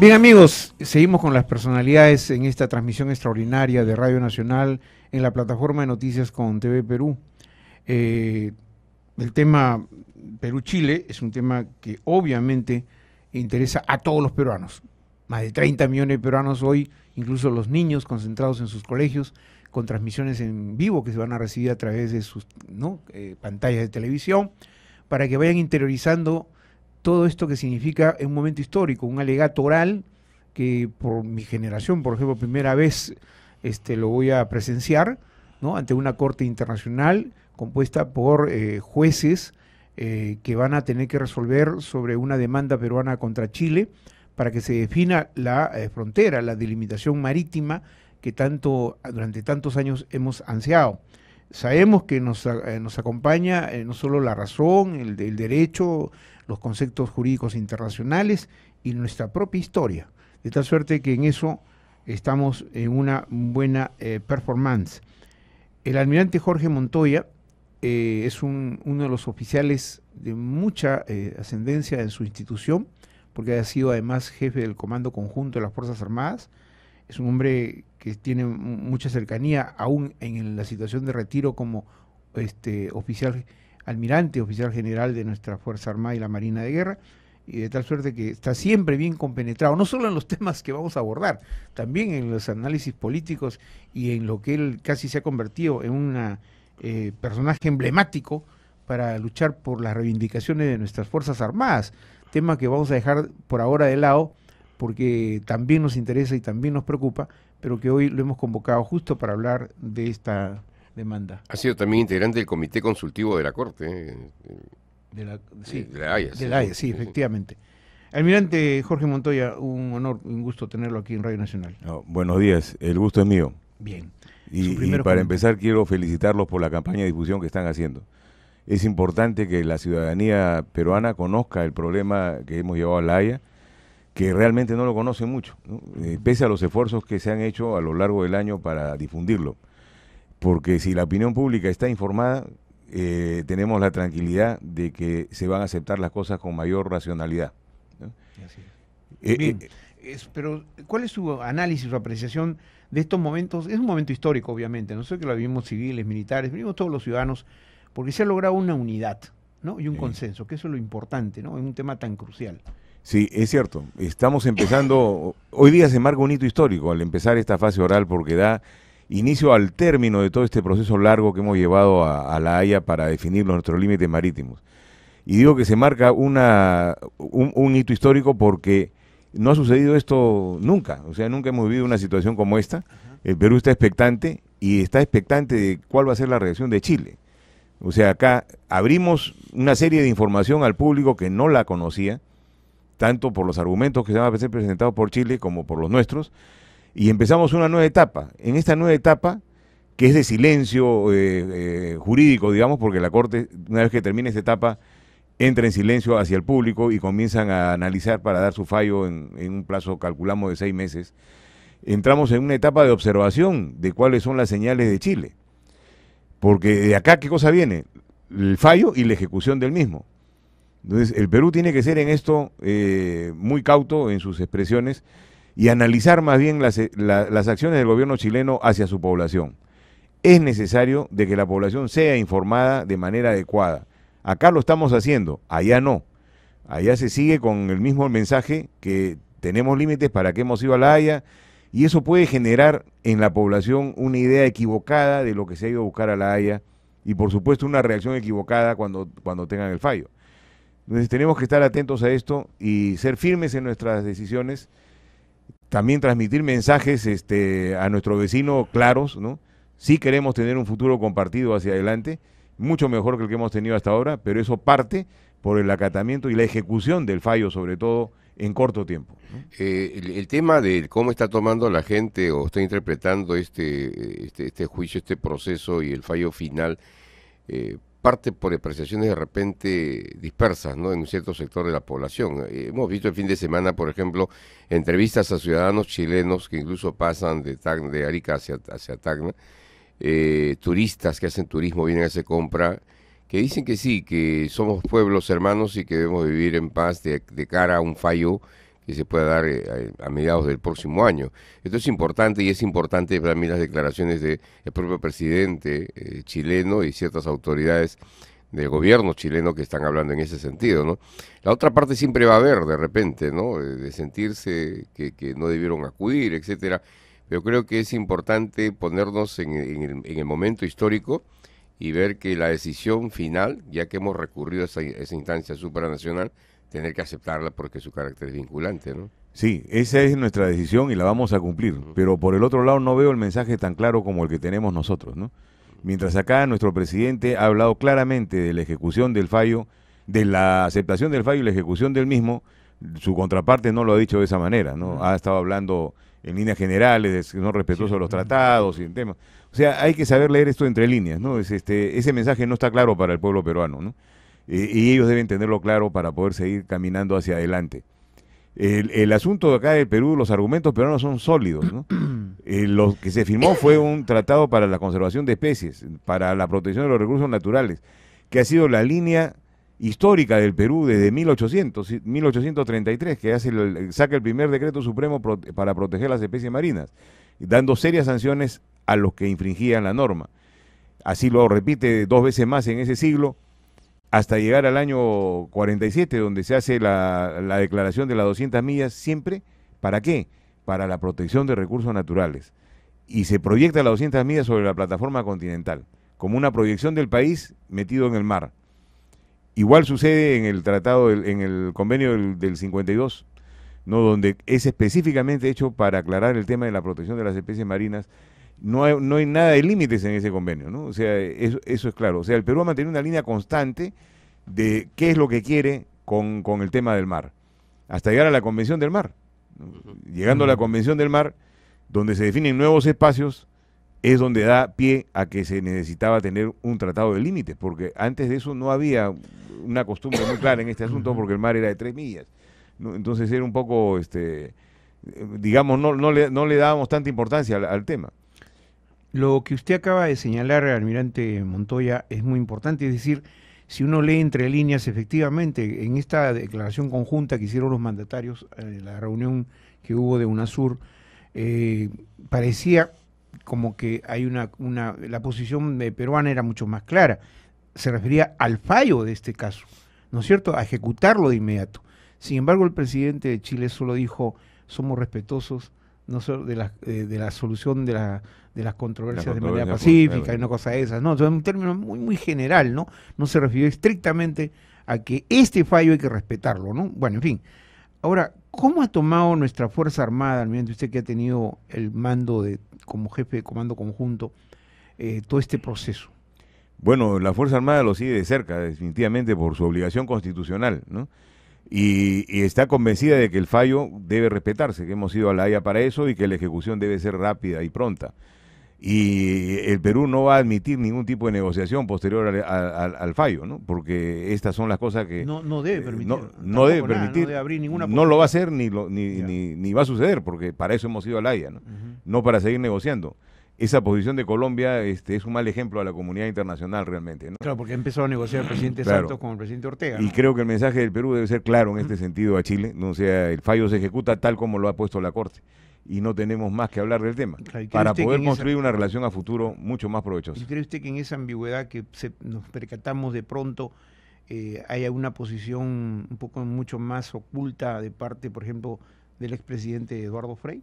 Bien, amigos, seguimos con las personalidades en esta transmisión extraordinaria de Radio Nacional en la plataforma de noticias con TV Perú. El tema Perú-Chile es un tema que obviamente interesa a todos los peruanos. Más de 30 millones de peruanos hoy, incluso los niños concentrados en sus colegios, con transmisiones en vivo que se van a recibir a través de sus pantallas de televisión, para que vayan interiorizando todo esto que significa un momento histórico, un alegato oral que por mi generación, por ejemplo, primera vez lo voy a presenciar, ¿no?, ante una corte internacional compuesta por jueces que van a tener que resolver sobre una demanda peruana contra Chile para que se defina la frontera, la delimitación marítima que durante tantos años hemos ansiado. Sabemos que nos acompaña no solo la razón, el derecho, los conceptos jurídicos internacionales y nuestra propia historia, de tal suerte que en eso estamos en una buena performance. El almirante Jorge Montoya es uno de los oficiales de mucha ascendencia en su institución, porque ha sido además jefe del Comando Conjunto de las Fuerzas Armadas. Es un hombre que tiene mucha cercanía, aún en la situación de retiro, como almirante, oficial general de nuestra Fuerza Armada y la Marina de Guerra, y de tal suerte que está siempre bien compenetrado, no solo en los temas que vamos a abordar, también en los análisis políticos y en lo que él casi se ha convertido en un personaje emblemático para luchar por las reivindicaciones de nuestras Fuerzas Armadas, tema que vamos a dejar por ahora de lado, porque también nos interesa y también nos preocupa, pero que hoy lo hemos convocado justo para hablar de esta demanda. Ha sido también integrante del Comité Consultivo de la Corte. De la Haya. De la Haya, sí, efectivamente. Almirante Jorge Montoya, un honor, un gusto tenerlo aquí en Radio Nacional. Buenos días, el gusto es mío. Bien. Y para empezar quiero felicitarlos por la campaña de difusión que están haciendo. Es importante que la ciudadanía peruana conozca el problema que hemos llevado a La Haya, que realmente no lo conocen mucho, ¿no? Pese a los esfuerzos que se han hecho a lo largo del año para difundirlo. Porque si la opinión pública está informada, tenemos la tranquilidad de que se van a aceptar las cosas con mayor racionalidad, ¿no? Bien, pero ¿cuál es su análisis, su apreciación de estos momentos? Es un momento histórico, obviamente, no sé, que lo vivimos civiles, militares, vivimos todos los ciudadanos, porque se ha logrado una unidad, ¿no?, y un consenso, que eso es lo importante, ¿no?, en un tema tan crucial. Sí, es cierto, estamos empezando, hoy día se marca un hito histórico al empezar esta fase oral, porque da inicio al término de todo este proceso largo que hemos llevado a La Haya para definir nuestros límites marítimos. Y digo que se marca un hito histórico porque no ha sucedido esto nunca, o sea, nunca hemos vivido una situación como esta. El Perú está expectante y está expectante de cuál va a ser la reacción de Chile. O sea, acá abrimos una serie de información al público que no la conocía, tanto por los argumentos que se van a ser presentados por Chile como por los nuestros, y empezamos una nueva etapa. En esta nueva etapa, que es de silencio jurídico, digamos, porque la Corte, una vez que termine esta etapa, entra en silencio hacia el público y comienzan a analizar para dar su fallo en un plazo, calculamos, de 6 meses. Entramos en una etapa de observación de cuáles son las señales de Chile. Porque de acá, ¿qué cosa viene? El fallo y la ejecución del mismo. Entonces, el Perú tiene que ser en esto muy cauto en sus expresiones y analizar más bien las acciones del gobierno chileno hacia su población. Es necesario de que la población sea informada de manera adecuada. Acá lo estamos haciendo, allá no. Allá se sigue con el mismo mensaje que tenemos límites, para qué hemos ido a La Haya, y eso puede generar en la población una idea equivocada de lo que se ha ido a buscar a La Haya y por supuesto una reacción equivocada cuando tengan el fallo. Entonces tenemos que estar atentos a esto y ser firmes en nuestras decisiones, también transmitir mensajes a nuestro vecino claros, ¿no? Sí queremos tener un futuro compartido hacia adelante, mucho mejor que el que hemos tenido hasta ahora, pero eso parte por el acatamiento y la ejecución del fallo, sobre todo en corto tiempo, ¿no? El tema de cómo está tomando la gente o está interpretando este juicio, este proceso y el fallo final, parte por apreciaciones de repente dispersas, ¿no?, en un cierto sector de la población. Hemos visto el fin de semana, por ejemplo, entrevistas a ciudadanos chilenos que incluso pasan de Arica hacia Tacna, turistas que hacen turismo, vienen a hacer compra, que dicen que sí, que somos pueblos hermanos y que debemos vivir en paz de cara a un fallo que se pueda dar a mediados del próximo año. Esto es importante, y es importante para mí las declaraciones del propio presidente chileno y ciertas autoridades del gobierno chileno que están hablando en ese sentido, ¿no? La otra parte siempre va a haber, de repente, ¿no? De sentirse que no debieron acudir, etcétera. Pero creo que es importante ponernos en el momento histórico y ver que la decisión final, ya que hemos recurrido a esa instancia supranacional, tener que aceptarla porque su carácter es vinculante, ¿no? Sí, esa es nuestra decisión y la vamos a cumplir. Pero por el otro lado no veo el mensaje tan claro como el que tenemos nosotros, ¿no? Mientras acá nuestro presidente ha hablado claramente de la ejecución del fallo, de la aceptación del fallo y la ejecución del mismo, su contraparte no lo ha dicho de esa manera, ¿no? Ha estado hablando en líneas generales, no respetuoso de los tratados y en temas. O sea, hay que saber leer esto entre líneas, ¿no? Ese mensaje no está claro para el pueblo peruano, ¿no? Y ellos deben tenerlo claro para poder seguir caminando hacia adelante. El asunto de acá del Perú, los argumentos peruanos son sólidos, ¿no? Lo que se firmó fue un tratado para la conservación de especies, para la protección de los recursos naturales, que ha sido la línea histórica del Perú desde 1833, que saca el primer decreto supremo para proteger las especies marinas, dando serias sanciones a los que infringían la norma. Así lo repite 2 veces más en ese siglo, hasta llegar al año 47, donde se hace la declaración de las 200 millas, siempre, ¿para qué? Para la protección de recursos naturales. Y se proyecta las 200 millas sobre la plataforma continental, como una proyección del país metido en el mar. Igual sucede en el tratado, en el convenio del 52, ¿no? Donde es específicamente hecho para aclarar el tema de la protección de las especies marinas. No hay nada de límites en ese convenio, ¿no? O sea, eso es claro. O sea, el Perú ha mantenido una línea constante de qué es lo que quiere con el tema del mar, hasta llegar a la Convención del Mar. Llegando a la Convención del Mar, donde se definen nuevos espacios, es donde da pie a que se necesitaba tener un tratado de límites, porque antes de eso no había una costumbre muy clara en este asunto, porque el mar era de 3 millas, ¿no? Entonces era un poco, digamos, no le dábamos tanta importancia al tema. Lo que usted acaba de señalar, almirante Montoya, es muy importante, es decir, si uno lee entre líneas, efectivamente, en esta declaración conjunta que hicieron los mandatarios, la reunión que hubo de UNASUR, parecía como que hay la posición peruana era mucho más clara, se refería al fallo de este caso, ¿no es cierto?, a ejecutarlo de inmediato. Sin embargo, el presidente de Chile solo dijo, somos respetuosos no solo de la solución de las controversias de manera pacífica y una cosa de esas, no, es un término muy, muy general, ¿no? No se refirió estrictamente a que este fallo hay que respetarlo, ¿no? Bueno, en fin. Ahora, ¿cómo ha tomado nuestra Fuerza Armada, almirante, usted que ha tenido el mando como jefe de comando conjunto, todo este proceso? Bueno, la Fuerza Armada lo sigue de cerca, definitivamente por su obligación constitucional, ¿no? Y está convencida de que el fallo debe respetarse, que hemos ido a La Haya para eso y que la ejecución debe ser rápida y pronta. Y el Perú no va a admitir ningún tipo de negociación posterior al fallo, ¿no? Porque estas son las cosas que... No debe permitir. No debe permitir. No debe abrir ninguna no lo va a hacer ni va a suceder, porque para eso hemos ido a La Haya, ¿no? No para seguir negociando. Esa posición de Colombia es un mal ejemplo a la comunidad internacional realmente, ¿no? Claro, porque empezó a negociar el presidente Claro. Santos con el presidente Ortega, ¿no? Y creo que el mensaje del Perú debe ser claro en este sentido a Chile, ¿no? O sea, el fallo se ejecuta tal como lo ha puesto la Corte y no tenemos más que hablar del tema, Claro, para poder construir una relación a futuro mucho más provechosa. ¿Y cree usted que en esa ambigüedad que nos percatamos de pronto haya una posición un poco mucho más oculta de parte, por ejemplo, del expresidente Eduardo Frei?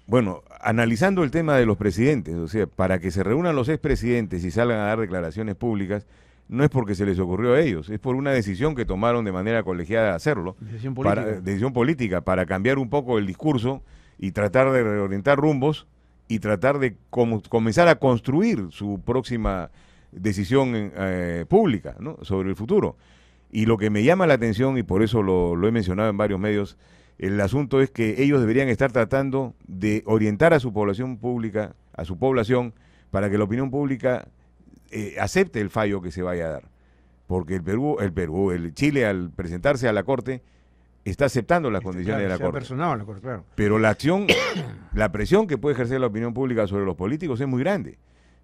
Bueno, analizando el tema de los presidentes, o sea, para que se reúnan los expresidentes y salgan a dar declaraciones públicas, no es porque se les ocurrió a ellos, es por una decisión que tomaron de manera colegiada hacerlo, decisión política, para cambiar un poco el discurso y tratar de reorientar rumbos y tratar de comenzar a construir su próxima decisión pública, ¿no?, sobre el futuro. Y lo que me llama la atención, y por eso lo he mencionado en varios medios, el asunto es que ellos deberían estar tratando de orientar a su población pública, a su población, para que la opinión pública acepte el fallo que se vaya a dar. Porque el Chile, al presentarse a la Corte, está aceptando las condiciones de la Corte. Personado la Corte, claro. Pero la acción, la presión que puede ejercer la opinión pública sobre los políticos es muy grande.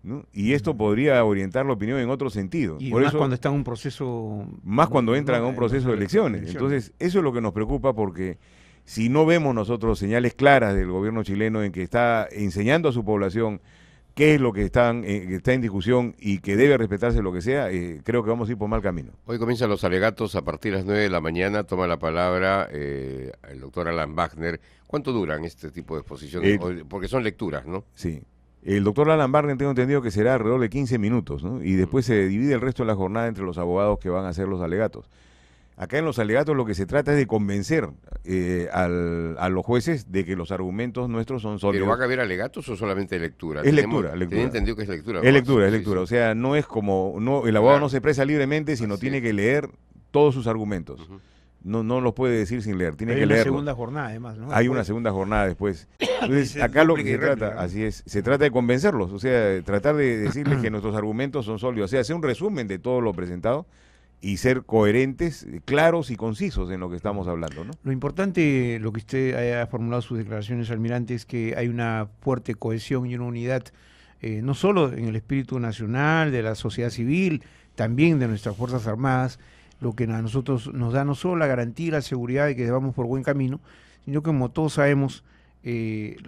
¿no? Y esto podría orientar la opinión en otro sentido. Y Por más eso, cuando está en un proceso... más cuando entran a un en proceso de elecciones. Entonces, eso es lo que nos preocupa, porque si no vemos nosotros señales claras del gobierno chileno en que está enseñando a su población qué es lo que está en discusión y que debe respetarse lo que sea, creo que vamos a ir por mal camino. Hoy comienzan los alegatos a partir de las 9 de la mañana. Toma la palabra el doctor Alan Wagner. ¿Cuánto duran este tipo de exposiciones? Porque son lecturas, ¿no? Sí. El doctor Alan Wagner, tengo entendido que será alrededor de 15 minutos, ¿no? Y después se divide el resto de la jornada entre los abogados que van a hacer los alegatos. Acá en los alegatos lo que se trata es de convencer a los jueces de que los argumentos nuestros son sólidos. ¿Pero va a haber alegatos o solamente lectura? Es lectura. Tenía entendido que es lectura. Es lectura, es Sí, lectura. sí. O sea, no es como, el abogado Claro. no se expresa libremente, sino Así tiene es. que leer todos sus argumentos. Ujú. No los puede decir sin leer, tiene Hay que una leerlos. segunda jornada, además, ¿no? Hay una segunda jornada después. Entonces, Es acá lo que réplica y se trata, réplica. así es, se trata de convencerlos, o sea, tratar de decirles que nuestros argumentos son sólidos, o sea, hacer un resumen de todo lo presentado y ser coherentes, claros y concisos en lo que estamos hablando, ¿no? Lo importante, lo que usted haya formulado sus declaraciones, almirante, es que hay una fuerte cohesión y una unidad, no solo en el espíritu nacional, de la sociedad civil, también de nuestras Fuerzas Armadas, lo que a nosotros nos da no solo la garantía y la seguridad de que vamos por buen camino, sino que como todos sabemos,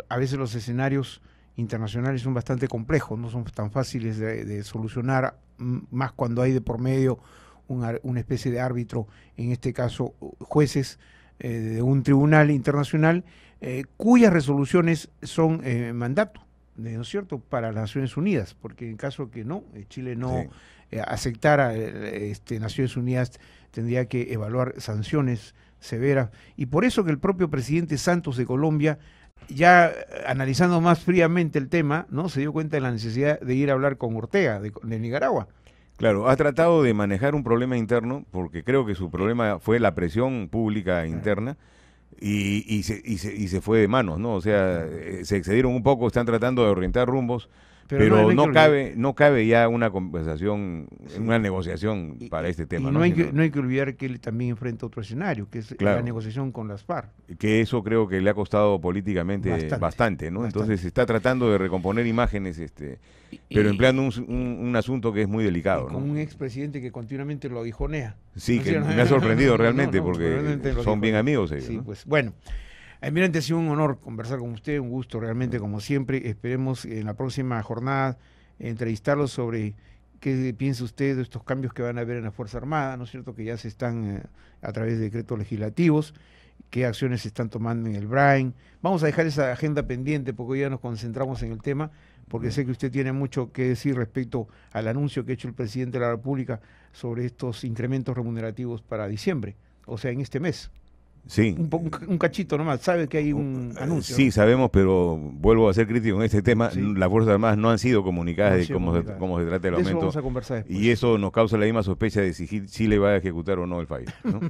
a veces los escenarios internacionales son bastante complejos, no son tan fáciles de solucionar, más cuando hay de por medio una especie de árbitro, en este caso jueces de un tribunal internacional, cuyas resoluciones son mandato, ¿no es cierto?, para las Naciones Unidas, porque en caso que no, Chile no aceptara, Naciones Unidas tendría que evaluar sanciones severas, y por eso que el propio presidente Santos de Colombia, ya analizando más fríamente el tema, ¿no?, se dio cuenta de la necesidad de ir a hablar con Ortega de Nicaragua. Claro, ha tratado de manejar un problema interno, porque creo que su problema fue la presión pública interna, y se fue de manos, ¿no? O sea, se excedieron un poco, están tratando de orientar rumbos, pero no cabe ya una conversación, una negociación para este tema. Y no hay que olvidar que él también enfrenta otro escenario, que es la negociación con las FARC. Que eso creo que le ha costado políticamente bastante, ¿no? Bastante. Entonces está tratando de recomponer imágenes, pero empleando un asunto que es muy delicado, con ¿no? un expresidente que continuamente lo aguijonea. Sí, ¿No? que me ha sorprendido realmente, realmente porque lo son bien amigos ellos, Sí, ¿no? pues bueno. Almirante, ha sido un honor conversar con usted, un gusto realmente como siempre. Esperemos en la próxima jornada entrevistarlo sobre qué piensa usted de estos cambios que van a haber en la Fuerza Armada, ¿no es cierto?, que ya se están a través de decretos legislativos, qué acciones se están tomando en el BRAIN. Vamos a dejar esa agenda pendiente porque hoy ya nos concentramos en el tema, porque sé que usted tiene mucho que decir respecto al anuncio que ha hecho el presidente de la República sobre estos incrementos remunerativos para diciembre, o sea, en este mes. Sí. Un cachito nomás, sabe que hay un anuncio. Sí, ¿no? sabemos, pero vuelvo a ser crítico en este tema. Sí. Las Fuerzas Armadas no han sido comunicadas de cómo se trata el De eso aumento. vamos a conversar después. Y eso nos causa la misma sospecha de si Chile va a ejecutar o no el fallo, ¿no?